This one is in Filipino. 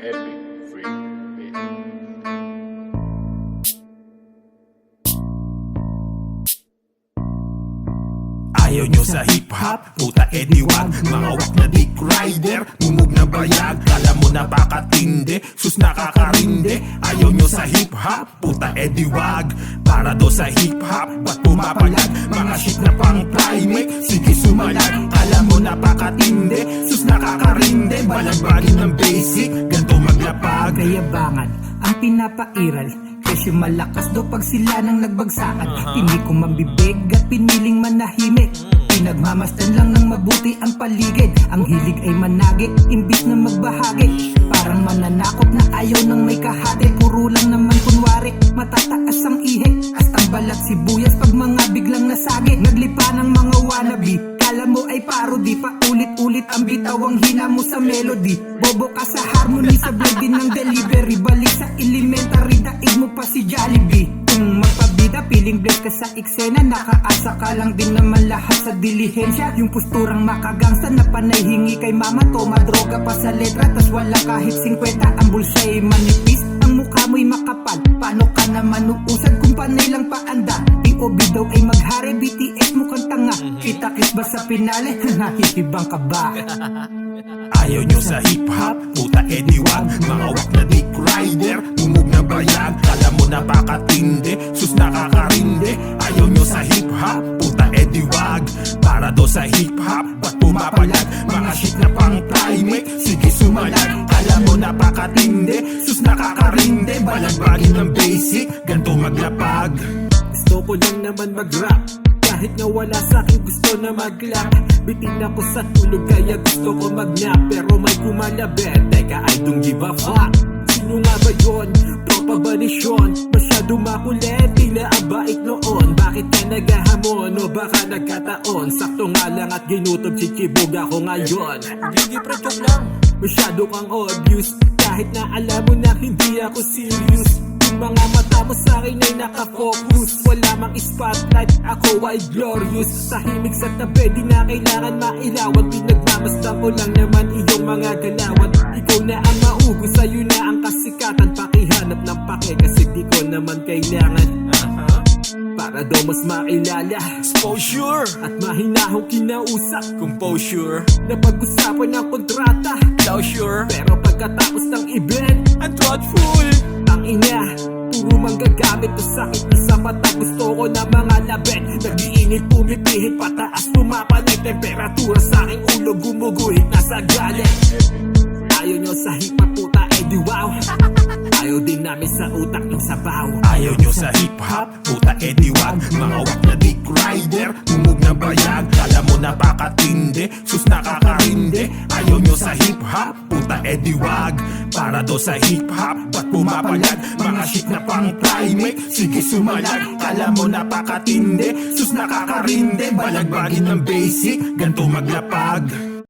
Epic Free Beat. Ayaw nyo sa hip-hop, puta ediwag. Mga wak na dick rider, bumog na bayag. Kala mo napakatindi, sus nakakarindi. Ayaw nyo sa hip-hop, puta ediwag. Para do sa hip-hop, ba't pumapalag? Mga shit na pang primate, sige sumalag. Kala mo napakatindi, sus nakakarindi. Balagbagin ng basic, ganto maglapag. Kayabangan ang pinapairal, presyo malakas do pag sila nang nagbagsakan. Hindi ko mabibig at piniling manahimik. Pinagmamasdan lang ng mabuti ang paligid. Ang hilig ay managi, imbis na magbahagi. Parang mananakot na ayaw ng may kahati. Puro lang naman kunwari, matataas ang ihi. Hastang balat sibuyas pag mga biglang nasagi. Naglipa ng mga wannabe, kala mo ay parody. Paulit-ulit ang bitawang hina mo sa melody. Bobo ka sa harmony, sablay din ng delivery. Balik sa elementary, daig mo pa si Jollibee. Kung magpabida, piling blessed ka sa eksena. Nakaasa ka lang din naman lahat sa dilihensya. Yung posturang makagangsta na panay hingi kay mama. Toma droga pa sa letra, tas wala kahit 50. Ang bulsa'y manipis, ang mukha mo'y makapal. Paano ka naman uusad kung panay lang paanda? P.O.B. daw ay maghari, BTS mukhang tanga. Kita-kis ba sa pinale? Nahihibang ka ba? Ayaw nyo sa hip-hop, puta ediwag. Mga wak na dick rider, bumog na bayag. Kala mo napakatindi, sus nakakarindi. Ayaw nyo sa hip-hop, puta ediwag. Para do sa hip-hop, ba't pumapalag? Mga shit na pang primate, sige sumalag. Kala mo napakatindi, sus nakakarindi. Balagbagin ng basic, ganto maglapag. Gusto ko lang naman mag-rap, kahit nga wala sa'kin gusto na mag-lap. Bitin ako sa tulog kaya gusto ko mag-nap. Pero may kumalabit, teka I don't give a fuck. Sino nga ba yun? Tropa ba ni Sean? Masyado makulit, tila ang bait noon. Bakit ka naghahamon o baka nagkataon? Sakto nga lang at ginutob chichibog ako ngayon. Hindi pre-joke lang. Masyado kang obvious, kahit na alam mo na hindi ako serious. Yung mga mata mo sa'kin ay nakafocus. Wala mang spotlight, ako ay glorious. Tahimik sa tabi, di na kailangan mailawag. Pinagmamasdan ko lang naman iyong mga galawan. Ikaw na ang maugo, sa'yo na ang kasikatan. Pakihanap ng pake kasi di ko naman kailangan. Para daw mas makilala, Exposure, at mahinahong kinausap. composure, Napag-usapan ng kontrata, closure, pero pagkatapos ng event, and thoughtful. ang ina, puro manggagamit o sakit na sa mata. Gusto ko na mga labet, nag-iinit, pumipihit, pataas, pumapalit. Temperatura sa aking ulo, gumuguhit, nasa galit. Ayaw nyo sa hip-hop, puta, edi wow. Ayaw din namin sa utak yung sabaw. Ayaw nyo sa hip-hop, puta ediwag. Mga wak na dick rider, bumog na bayag. Kala mo napakatindi, sus nakakarindi. Ayaw nyo sa hip-hop, puta ediwag. Para do sa hip-hop, ba't pumapalag? Mga shit na pang primate, sige sumalag. Kala mo napakatindi, sus nakakarindi. Balagbagin ng basic, ganto maglapag.